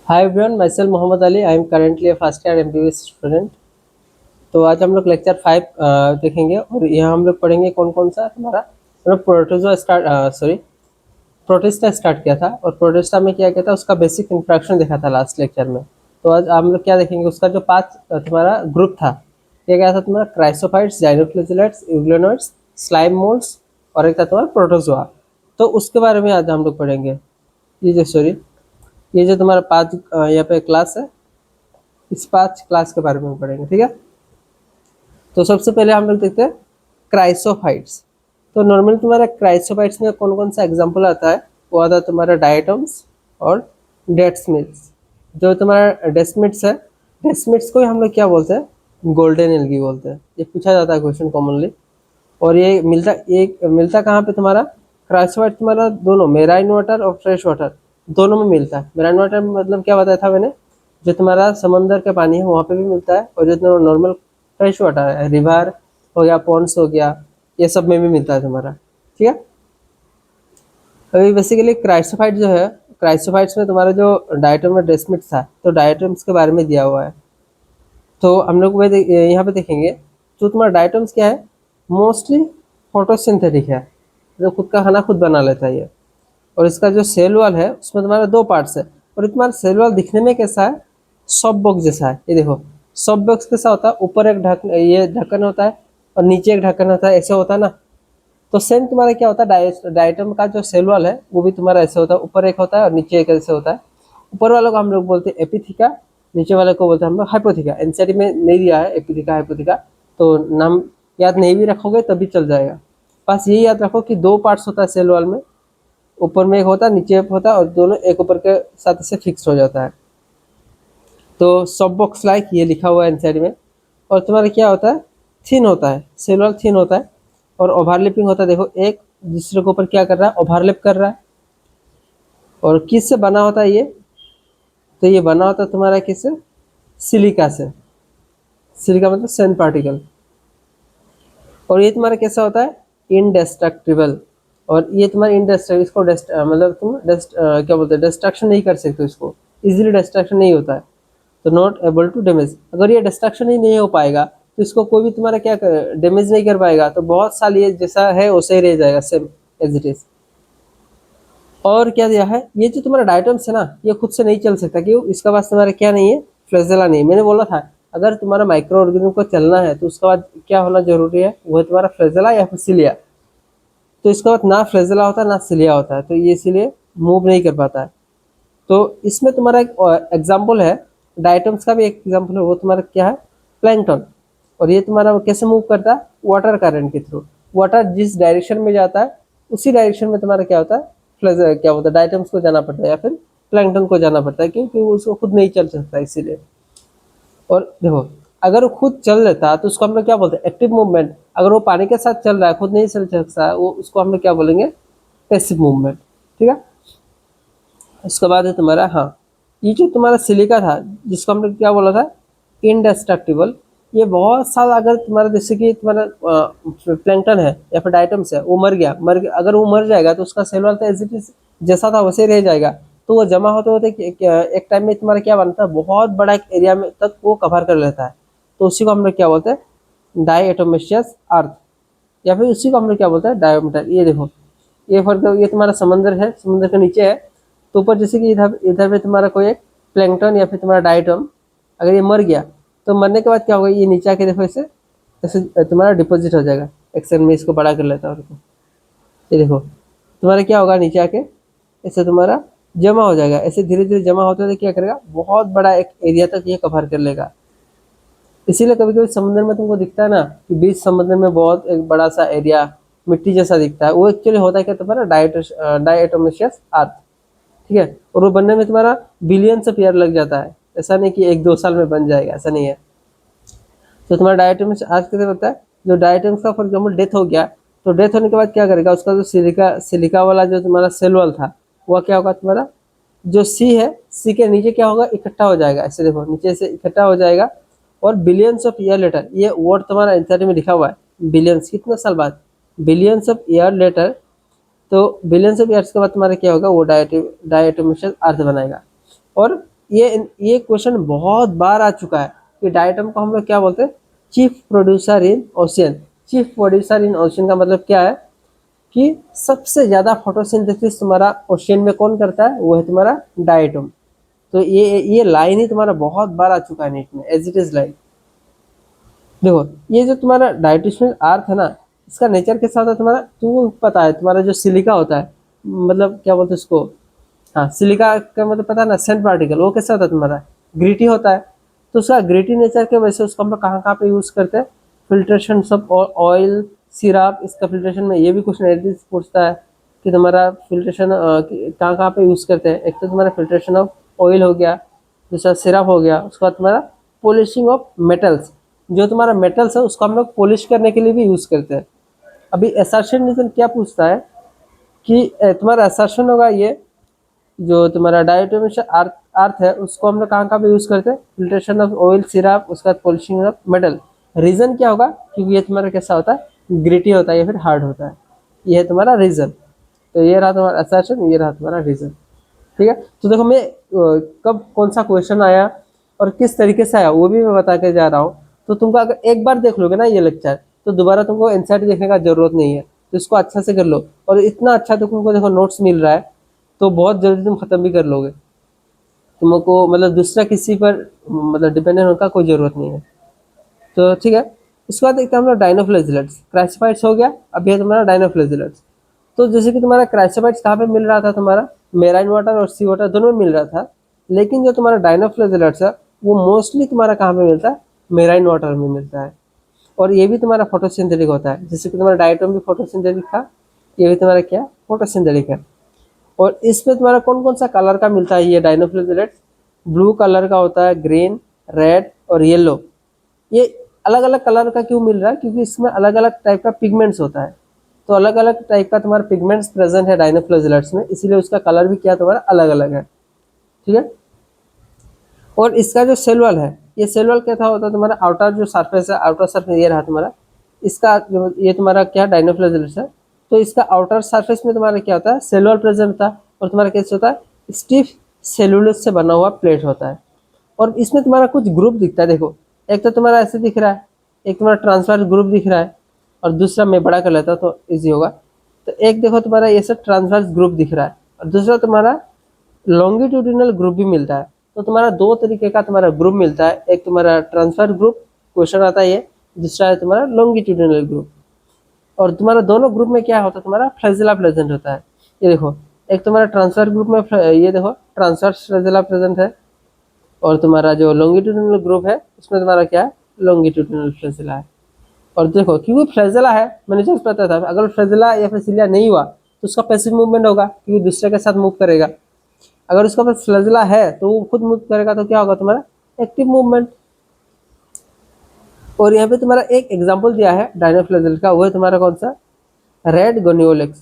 Hi everyone, myself Mohammad Ali. I am currently a first year MBBS student. तो आज हम लोग लेक्चर 5 देखेंगे और यहाँ हम लोग पढ़ेंगे कौन कौन सा हमारा प्रोटोजोआ प्रोटिस्टा स्टार्ट किया था और प्रोटिस्टा में क्या किया था उसका बेसिक इंट्रोडक्शन देखा था लास्ट लेक्चर में। तो आज हम लोग क्या देखेंगे, उसका जो 5 तुम्हारा ग्रुप था, ये क्या था तुम्हारा क्राइसोफाइट्स, जाइनोफ्लेजिलेट्स, यूग्लोनोइड्स, स्लाइम मोल्ड्स और एक था तुम्हारा प्रोटोजोआ। तो उसके बारे में आज हम लोग पढ़ेंगे। ये जो तुम्हारा 5 यहाँ पे क्लास है, इस 5 क्लास के बारे में पढ़ेंगे, ठीक है। तो सबसे पहले हम लोग देखते हैं क्राइसोफाइट्स। तो नॉर्मली तुम्हारा क्राइसोफाइट्स में कौन कौन सा एग्जांपल आता है, वो आता है तुम्हारा डायटम्स और डेट्समिड्स। जो तुम्हारा डेस्मिड्स है, डेस्मिड्स को ही हम लोग क्या बोलते हैं, गोल्डन एल्गी बोलते हैं। ये पूछा जाता है क्वेश्चन कॉमनली। और ये मिलता कहाँ पे तुम्हारा क्राइसोफाइट, तुम्हारा दोनों मेराइन वाटर और फ्रेश वाटर दोनों में मिलता है। मेराइन वाटर मतलब क्या बताया था मैंने, जो तुम्हारा समंदर का पानी है वहाँ पे भी मिलता है, और जो नॉर्मल फ्रेश वाटर है, रिवर हो गया, पॉन्ड्स हो गया, ये सब में भी मिलता है तुम्हारा, ठीक है। अभी बेसिकली क्राइसोफाइट जो है, क्राइसोफाइट्स में तुम्हारा जो डायटम और डेस्मिड्स था, तो डायटम्स के बारे में दिया हुआ है। तो हम लोग यहाँ पे देखेंगे, जो तुम्हारा डायटम्स क्या है, मोस्टली फोटोसिंथेटिक है, जो खुद का खाना खुद बना लेता है ये। और इसका जो सेल वॉल है उसमें तुम्हारा 2 पार्ट्स है, और तुम्हारा सेल वॉल दिखने में कैसा है, सॉफ्ट बॉक्स जैसा है। ये देखो, सॉफ्ट बॉक्स कैसा होता है, ऊपर एक ये ढक्कन होता है और नीचे एक ढक्कन होता है, ऐसे होता है ना। तो सेम तुम्हारा क्या होता है, डायटम का जो सेल वॉल है वो भी तुम्हारा ऐसे होता है, ऊपर एक होता है और नीचे एक ऐसे होता है। ऊपर वालों को हम लोग बोलते हैं एपिथिका, नीचे वाले को बोलते हैं हम लोग हाइपोथिका। एनसीईआरटी में नहीं दिया है एपिथिका हाइपोथिका, तो नाम याद नहीं भी रखोगे तभी चल जाएगा। बस यही याद रखो कि 2 पार्ट्स होता है सेल वॉल में, ऊपर में एक होता है, नीचे एक होता है, और दोनों एक ऊपर के साथ इसे फिक्स हो जाता है। तो सब बॉक्स लाइक ये लिखा हुआ है एनसीईआरटी में। और तुम्हारा क्या होता है, थिन होता है, सेल वॉल थिन होता है, और ओवरलैपिंग होता है। देखो, एक दूसरे के ऊपर क्या कर रहा है, ओवरलैप कर रहा है। और किस से बना होता है ये, तो ये बना होता है तुम्हारा किससे, सिलिका से। सिलिका मतलब सैंड पार्टिकल। और ये तुम्हारा कैसा होता है, इनडेस्ट्रक्टिबल। और ये तुम्हारा इनडेस्ट्रक्टिबल, इसको मतलब तुम क्या बोलते हैं, डिस्ट्रक्शन नहीं कर सकते इसको, इजीली डिस्ट्रक्शन नहीं होता है। तो नॉट एबल टू डैमेज, अगर ये डिस्ट्रक्शन ही नहीं हो पाएगा तो इसको कोई भी तुम्हारा क्या डैमेज नहीं कर पाएगा, तो बहुत साल ये जैसा है वैसे ही रह जाएगा, सेम एज इट इज। और क्या दिया है, ये जो तुम्हारा डायटम्स है ना, ये खुद से नहीं चल सकता, क्यों, इसका पास तुम्हारा क्या नहीं है, फ्लैजेला नहीं। मैंने बोला था अगर तुम्हारा माइक्रो ऑर्गेनिज्म को चलना है तो उसके बाद क्या होना जरूरी है, वो है तुम्हारा फ्लैजेला या फिर सिलिया। तो इसके बाद ना फ्लैजेला होता है ना सिलिया होता है, तो ये इसीलिए मूव नहीं कर पाता है। तो इसमें तुम्हारा एक एग्जाम्पल है, डायटम्स का भी एक एग्जाम्पल है, वो तुम्हारा क्या है, प्लैंकटन। और ये तुम्हारा कैसे मूव करता है, वाटर करंट के थ्रू। वाटर जिस डायरेक्शन में जाता है उसी डायरेक्शन में तुम्हारा क्या होता है, क्या होता है, डायटम्स को जाना पड़ता है या फिर प्लैंकटन को जाना पड़ता है, क्योंकि वो उसको खुद नहीं चल सकता इसीलिए। और देखो, अगर वो खुद चल लेता है तो उसको हम लोग क्या बोलते हैं, एक्टिव मूवमेंट। अगर वो पानी के साथ चल रहा है, खुद नहीं चल सकता है, वो उसको हम लोग क्या बोलेंगे, पैसिव मूवमेंट, ठीक है। उसके बाद है तुम्हारा, हाँ, ये जो तुम्हारा सिलिका था जिसको हम लोग क्या बोला था, इनडेस्ट्रक्टिबल। ये बहुत साल, अगर तुम्हारा जैसे कि तुम्हारा प्लैंकटन है या फिर डायटम्स है, वो मर गया, अगर वो मर जाएगा तो उसका सेल वाल तो एज इट इज जैसा था वैसे ही रह जाएगा। तो वो जमा होते होते एक टाइम में तुम्हारा क्या बनता है, बहुत बड़ा एक एरिया में तक वो कवर कर लेता है। तो उसी को हम लोग क्या बोलते हैं, डायटोमेशियस अर्थ, या फिर उसी को हम लोग क्या बोलते हैं, डायोमीटर। ये देखो, ये फर्क, ये तुम्हारा समंदर है, समुद्र के नीचे है। तो ऊपर जैसे कि इधर इधर पे तुम्हारा कोई एक प्लैंकटन या फिर तुम्हारा डायटम, अगर ये मर गया तो मरने के बाद क्या होगा, ये नीचे आके देखो ऐसे ऐसे तुम्हारा डिपॉजिट हो जाएगा। एक सेकंड में इसको बड़ा कर लेता हूँ, रुको। ये देखो, तुम्हारा क्या होगा, नीचे आके ऐसे तुम्हारा जमा हो जाएगा। ऐसे धीरे धीरे जमा होते होते क्या करेगा, बहुत बड़ा एक एरिया तक ये कवर कर लेगा। इसीलिए कभी कभी समुद्र में तुमको दिखता है ना कि बीच समुद्र में बहुत एक बड़ा सा एरिया मिट्टी जैसा दिखता है, वो एक्चुअली होता है क्या, तुम्हारा डायटोमेशियस अर्थ, ठीक है। और वो बनने में तुम्हारा बिलियंस ऑफ ईयर लग जाता है, ऐसा नहीं कि 1-2 साल में बन जाएगा, ऐसा नहीं है। तो तुम्हारा डायटोमिक्स आज कैसे बनता है, जो डायटोमिक्स का फॉर एग्जाम्पल डेथ हो गया, तो डेथ होने के बाद क्या करेगा, उसका जो सिलिका सिलिका वाला जो तुम्हारा सेल वॉल था, वह क्या होगा, तुम्हारा जो सी है, सी के नीचे क्या होगा, इकट्ठा हो जाएगा। ऐसे देखो, नीचे से इकट्ठा हो जाएगा। और बिलियंस ऑफ ईयर लेटर, ये वर्ड तुम्हारा एनसीईआरटी में लिखा हुआ है, बिलियंस कितना साल बाद, बिलियंस ऑफ ईयर लेटर। तो बिलियंस ऑफ ईयर्स के बाद तुम्हारा क्या होगा, वो डायटोमिशियस अर्थ बनाएगा। और ये क्वेश्चन बहुत बार आ चुका है कि डायटम को हम लोग क्या बोलते हैं, chief producer in ocean. Chief producer in ocean का मतलब क्या है कि सबसे ज्यादा फोटोसिंथेसिस तुम्हारा ओशियन में कौन करता है, वो है तुम्हारा डायटम। तो ये लाइन ही तुम्हारा बहुत बार आ चुका है नेट में, एज इट इज लाइन। देखो ये जो तुम्हारा डाइट्रिशियन अर्थ है ना, इसका नेचर के साथ है तुम्हारा, तुमको पता है तुम्हारा जो सिलिका होता है, मतलब क्या बोलते हैं उसको, हाँ सिलिका का मतलब पता है ना, सेंट पार्टिकल, वो कैसा होता है तुम्हारा, ग्रिटी होता है। तो उसका ग्रिटी नेचर के वजह से उसको हम लोग कहाँ कहाँ पे यूज करते हैं, फिल्ट्रेशन सब ऑयल सिरप, इसका फिल्ट्रेशन में ये भी कुछ नेगेटिव पूछता है कि तुम्हारा फिल्ट्रेशन कहाँ कहाँ पे यूज करते हैं। एक तो तुम्हारा फिल्ट्रेशन ऑफ ऑयल हो गया, दूसरा सिरप हो गया, उसके बाद तुम्हारा पॉलिशिंग ऑफ मेटल्स, जो तुम्हारा मेटल्स है उसको हम लोग पॉलिश करने के लिए भी यूज करते हैं। अभी असर्शन रीजन क्या पूछता है कि तुम्हारा असर्शन होगा ये, जो तुम्हारा डायोटोमिक अर्थ अर्थ है उसको हम लोग कहाँ कहाँ पे यूज करते हैं, फिल्ट्रेशन ऑफ ऑयल सिरप, उसके बाद पॉलिशिंग ऑफ मेटल। रीजन क्या होगा, क्योंकि ये तुम्हारा कैसा होता है, ग्रिटी होता है या फिर हार्ड होता है, ये है तुम्हारा रीजन। तो ये रहा तुम्हारा असर्शन, ये रहा तुम्हारा रीजन। ठीक है, तो देखो मैं कब कौन सा क्वेश्चन आया और किस तरीके से आया वो भी मैं बता के जा रहा हूँ। तो तुमको अगर एक बार देख लोगे ना ये लेक्चर, तो दोबारा तुमको एनसीईआरटी देखने का जरूरत नहीं है, तो इसको अच्छा से कर लो। और इतना अच्छा तो तुमको देखो नोट्स मिल रहा है, तो बहुत जल्दी तुम खत्म भी कर लोगे। तुमको मतलब दूसरा किसी पर मतलब डिपेंडेंट होने का कोई जरूरत नहीं है। तो ठीक है, इसके बाद देखते हैं हम लोग डायनोफ्लेजिलेट्स। क्राइसोफाइट्स हो गया, अब ये तुम्हारा डायनोफ्लेजिलेट्स। तो जैसे कि तुम्हारा क्राइसोफाइट्स कहाँ पे मिल रहा था, तुम्हारा मेराइन वाटर और सी वाटर दोनों में मिल रहा था। लेकिन जो तुम्हारा डायनोफ्लेजिलेट्स है वो मोस्टली तुम्हारा कहाँ पे मिलता है, मेराइन वाटर में मिलता है। और ये भी तुम्हारा फोटोसिंथेटिक होता है, जैसे कि तुम्हारा डायटोम भी फोटोसिंथेटिक था, ये भी तुम्हारा क्या फोटोसिंथेटिक है। और इसमें तुम्हारा कौन कौन सा कलर का मिलता है ये डायनोफ्लेजिलेट्स, ब्लू कलर का होता है, ग्रीन, रेड और येलो। ये अलग अलग कलर का क्यों मिल रहा है, क्योंकि इसमें अलग अलग टाइप का पिगमेंट्स होता है। तो अलग अलग टाइप का तुम्हारा पिगमेंट्स प्रेजेंट है डायनोफ्लेजिलेट्स में, इसीलिए उसका कलर भी क्या तुम्हारा अलग अलग है। ठीक है, और इसका जो सेल वॉल है, ये सेल वॉल क्या था होता है तुम्हारा, आउटर जो सरफेस है, आउटर सरफेस ये रहा तुम्हारा, इसका ये तुम्हारा क्या डायनोफ्लेजिलेट्स है। तो इसका आउटर सरफेस में तुम्हारा क्या होता है, सेल वॉल प्रेजेंट होता है, और तुम्हारा कैसे होता है, स्टिफ सेलुलोज से बना हुआ प्लेट होता है। और इसमें तुम्हारा कुछ ग्रुप दिखता है, देखो एक तो तुम्हारा ऐसे दिख रहा है, एक तुम्हारा ट्रांसफर ग्रुप दिख रहा है, और दूसरा मैं बड़ा कर लेता हूं तो इजी होगा। तो एक देखो तुम्हारा ये सब ट्रांसवर्स ग्रुप दिख रहा है, और दूसरा तुम्हारा लॉन्गिट्यूडिनल ग्रुप भी मिलता है। तो तुम्हारा दो तरीके का तुम्हारा ग्रुप मिलता है, एक तुम्हारा ट्रांसफर ग्रुप क्वेश्चन आता है ये, दूसरा है तुम्हारा लॉन्गिट्यूडिनल ग्रुप। और तुम्हारा दोनों ग्रुप में क्या होता है, तुम्हारा फ्लैजेला प्रेजेंट होता है। ये देखो एक तुम्हारा ट्रांसफर ग्रुप में ये देखो ट्रांसफर फ्लैजेला प्रेजेंट है, और तुम्हारा जो लॉन्गिट्यूडिनल ग्रुप है उसमें तुम्हारा क्या है, लॉन्गिट्यूडिनल फ्लैजेला है। और देखो क्योंकि फ्लैजेला है, मैंने जस्ट बताया था, अगर फ्लैजेला या फिर सिलिया नहीं हुआ तो उसका पैसिव मूवमेंट होगा, क्योंकि दूसरे के साथ मूव करेगा। अगर उसका पास फ्लैजेला है तो वो खुद मूव करेगा, तो क्या होगा तुम्हारा एक्टिव मूवमेंट। और यहाँ पे तुम्हारा एक एग्जांपल दिया है डायनोफ्लैजेल का, वो है तुम्हारा कौन सा, रेड गोनियोलेक्स,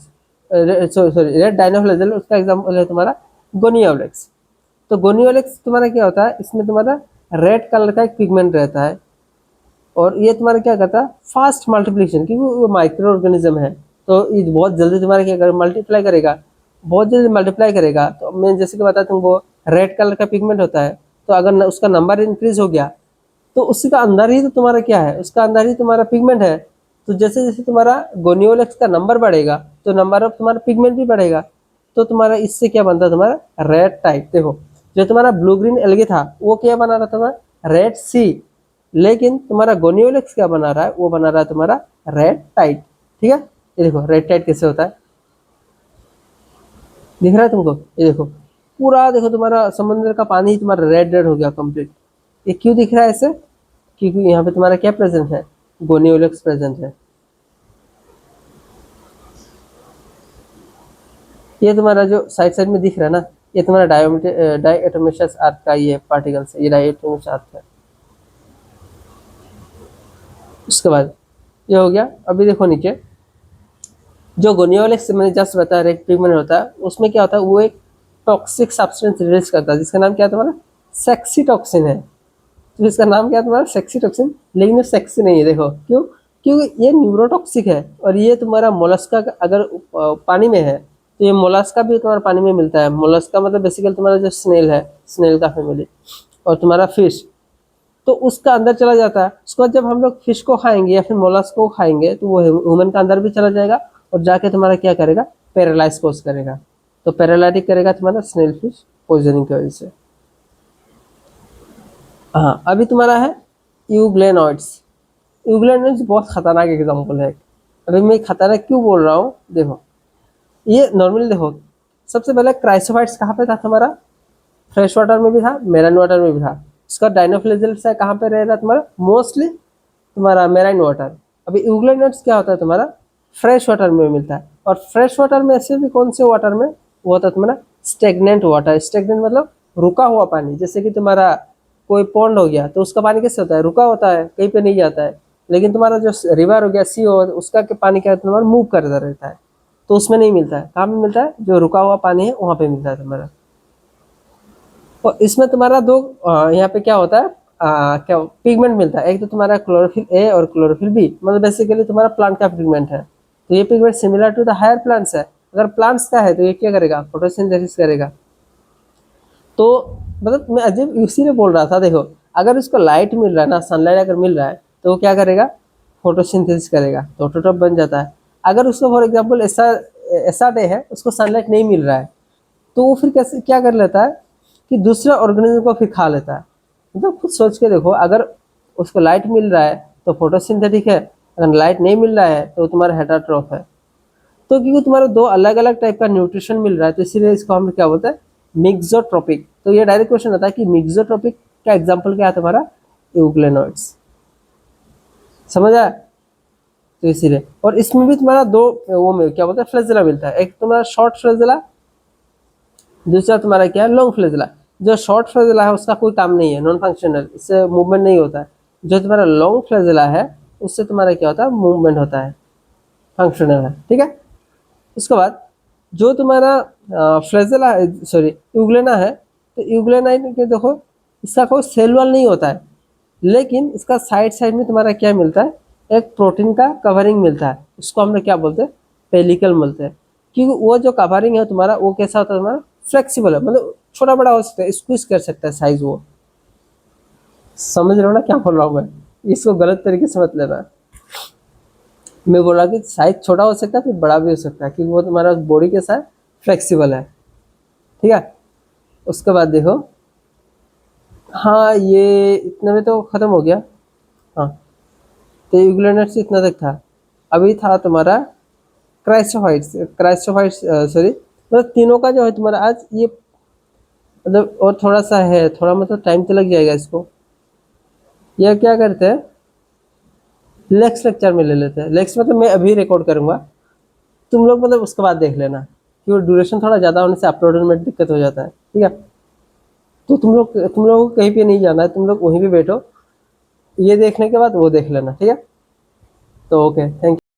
सॉरी रेड डायनोफ्लैजेल, उसका एग्जांपल है तुम्हारा गोनियोलेक्स। तो गोनियोलेक्स तुम्हारा क्या होता है, इसमें तुम्हारा रेड कलर का एक पिगमेंट रहता है, और ये तुम्हारा क्या करता है, फास्ट मल्टीप्लिकेशन, क्योंकि वो माइक्रो ऑर्गेनिज्म है, तो ये बहुत जल्दी तुम्हारा क्या करेगा, मल्टीप्लाई करेगा, बहुत जल्दी मल्टीप्लाई करेगा। तो मैं जैसे कि बताया तुमको, रेड कलर का पिगमेंट होता है, तो अगर उसका नंबर इंक्रीज हो गया तो उसका अंदर ही तो तुम्हारा क्या है, उसका अंदर ही तुम्हारा पिगमेंट है। तो जैसे जैसे तुम्हारा गोनियोलेक्स का नंबर बढ़ेगा तो नंबर ऑफ तुम्हारा पिगमेंट भी बढ़ेगा, तो तुम्हारा इससे क्या बनता है, तुम्हारा रेड टाइप। देखो जो तुम्हारा ब्लू ग्रीन एल्गे था वो क्या बना रहा था, तुम्हारा रेड सी, लेकिन तुम्हारा गोनियोलेक्स क्या बना रहा है, वो बना रहा है तुम्हारा रेड टाइट। ठीक है, ये देखो रेड टाइट कैसे होता है, दिख रहा है तुमको, ये देखो पूरा देखो तुम्हारा समुद्र का पानी तुम्हारा रेड रेड हो गया कंप्लीट। ये क्यों दिख रहा है ऐसे, क्योंकि यहाँ पे तुम्हारा क्या प्रेजेंट है, गोनियोलेक्स प्रेजेंट है। ये तुम्हारा जो साइड साइड में दिख रहा है ना, ये तुम्हारा डायटोमियस अर्थ का ये पार्टिकल्स है, ये डायटोमियस अर्थ है। उसके बाद ये हो गया। अभी देखो नीचे जो गोनियोलेक्स मैंने जस्ट बताया रेड पिगमेंट होता है, उसमें क्या होता है, वो एक टॉक्सिक सब्सटेंस रिलीज करता है, जिसका नाम क्या है तुम्हारा, सेक्सी टॉक्सिन है। तो इसका नाम क्या है तुम्हारा, सेक्सी टॉक्सिन। लेकिन ये सेक्सी नहीं है, देखो क्यों, क्योंकि ये न्यूरोटॉक्सिक है, और ये तुम्हारा मोलस्का अगर पानी में है तो ये मोलस्का भी तुम्हारा पानी में मिलता है। मोलस्का मतलब बेसिकली तुम्हारा जो स्नेल है, स्नेल का फैमिली, और तुम्हारा फिश तो उसका अंदर चला जाता है। उसके बाद जब हम लोग फिश को खाएंगे या फिर मोलस्क को खाएंगे तो वो ह्यूमन का अंदर भी चला जाएगा और जाके तुम्हारा क्या करेगा, पैरालाइज कोज करेगा। तो पैरालाइटिक करेगा तुम्हारा स्नेल फिश पॉइजनिंग की वजह से। हाँ, अभी तुम्हारा है यूग्लेनॉइड्स। यूग्लेनॉइड्स बहुत खतरनाक एग्जाम्पल है। अभी मैं खतरनाक क्यों बोल रहा हूँ, देखो ये नॉर्मली देखो, सबसे पहले क्राइसोफाइट्स कहाँ पे था तुम्हारा, फ्रेश वाटर में भी था, मेराइन वाटर में भी था। इसका डाइनोफ्लेजेल्स है कहाँ पे रहेगा तुम्हारा, मोस्टली तुम्हारा मेराइन वाटर। अभी यूग्लेनॉइड्स क्या होता है तुम्हारा, फ्रेश वाटर में मिलता है। और फ्रेश वाटर में ऐसे भी कौन से वाटर में, वो होता है तुम्हारा स्टेगनेंट वाटर। स्टेगनेंट मतलब रुका हुआ पानी। जैसे कि तुम्हारा कोई पॉन्ड हो गया तो उसका पानी कैसे होता है, रुका होता है, कहीं पे नहीं जाता है। लेकिन तुम्हारा जो रिवर हो गया, सी हो, उसका पानी क्या तुम्हारा मूव करता रहता है, तो उसमें नहीं मिलता है। कहाँ पे मिलता है, जो रुका हुआ पानी है वहां पे मिलता है तुम्हारा। और इसमें तुम्हारा दो यहाँ पे क्या होता है, क्या पिगमेंट मिलता है। एक तो तुम्हारा क्लोरोफिल ए और क्लोरोफिल बी, मतलब बेसिकली तुम्हारा प्लांट का पिगमेंट है। तो ये pigment similar to the higher plants है। अगर प्लांट्स का है तो ये क्या करेगा, फोटोसिंथेसिस करेगा। तो मतलब मैं अजीब इसीलिए बोल रहा था, देखो अगर उसको लाइट मिल रहा है ना, सनलाइट अगर मिल रहा है तो वो क्या करेगा, फोटोसिंथेसिस करेगा, तो ऑटोट्रॉफ बन जाता है। अगर उसको फॉर एग्जांपल ऐसा ऐसा डे है उसको सनलाइट नहीं मिल रहा है तो वो फिर कैसे क्या कर लेता है कि दूसरा ऑर्गेनिज्म को फिर खा लेता है। मतलब खुद सोच के देखो, अगर उसको लाइट मिल रहा है तो फोटोसिंथेटिक है, अगर लाइट नहीं मिल रहा है तो तुम्हारा हेटरोट्रॉफ है। तो क्योंकि तुम्हारा दो अलग अलग टाइप का न्यूट्रिशन मिल रहा है तो इसीलिए इसको हम क्या बोलते हैं, मिक्सोट्रोपिक। तो ये डायरेक्ट क्वेश्चन आता है कि मिक्सोट्रोपिक का एग्जाम्पल क्या है तुम्हारा, यूग्लेनॉइड्स। समझ आया, तो इसीलिए। और इसमें भी तुम्हारा दो वो में क्या बोलते हैं, फ्लेजिला मिलता है। एक तुम्हारा शॉर्ट फ्लेजिला, दूसरा तुम्हारा क्या है, लॉन्ग फ्लेजिला। जो शॉर्ट फ्लेजिला है उसका कोई काम नहीं है, नॉन फंक्शनल, इससे मूवमेंट नहीं होता है। जो तुम्हारा लॉन्ग फ्लेजिला है उससे तुम्हारा क्या होता है, मूवमेंट होता है, फंक्शनल है। ठीक है, उसके बाद जो तुम्हारा फ्लेजेला सॉरी यूग्लेना है, तो यूग्लेना के देखो इसका कोई सेल वॉल नहीं होता है, लेकिन इसका साइड साइड में तुम्हारा क्या मिलता है, एक प्रोटीन का कवरिंग मिलता है। उसको हम लोग क्या बोलते हैं, पेलिकल बोलते हैं। क्योंकि वो जो कवरिंग है तुम्हारा वो कैसा होता है, तुम्हारा फ्लेक्सिबल है, मतलब छोटा बड़ा हो सकता है, स्क्वीज कर सकता है साइज वो। समझ रहे हो ना क्या बोल रहा हूँ मैं, इसको गलत तरीके से मत लेना। मैं बोल रहा कि साइज छोटा हो सकता है फिर बड़ा भी हो सकता है, क्योंकि वो तुम्हारा बॉडी के साथ फ्लेक्सिबल है। ठीक है, उसके बाद देखो, हाँ ये इतने में तो खत्म हो गया। हाँ, तो यूग्लेनट्स इतना तक था। अभी था तुम्हारा क्राइस्टोफाइट्स। क्राइस्टोफाइट्स सॉरी, मतलब तीनों का जो है तुम्हारा आज ये, मतलब और थोड़ा सा है, थोड़ा मतलब टाइम तो लग जाएगा इसको। यह क्या करते हैं, नेक्स्ट लेक्चर में ले लेते हैं। नेक्स्ट मतलब मैं अभी रिकॉर्ड करूंगा, तुम लोग मतलब उसके बाद देख लेना, क्योंकि ड्यूरेशन थोड़ा ज़्यादा होने से अपलोड में दिक्कत हो जाता है। ठीक है, तो तुम लोगों को कहीं पे नहीं जाना है, तुम लोग वहीं पे बैठो, ये देखने के बाद वो देख लेना। ठीक है, तो ओके, थैंक यू।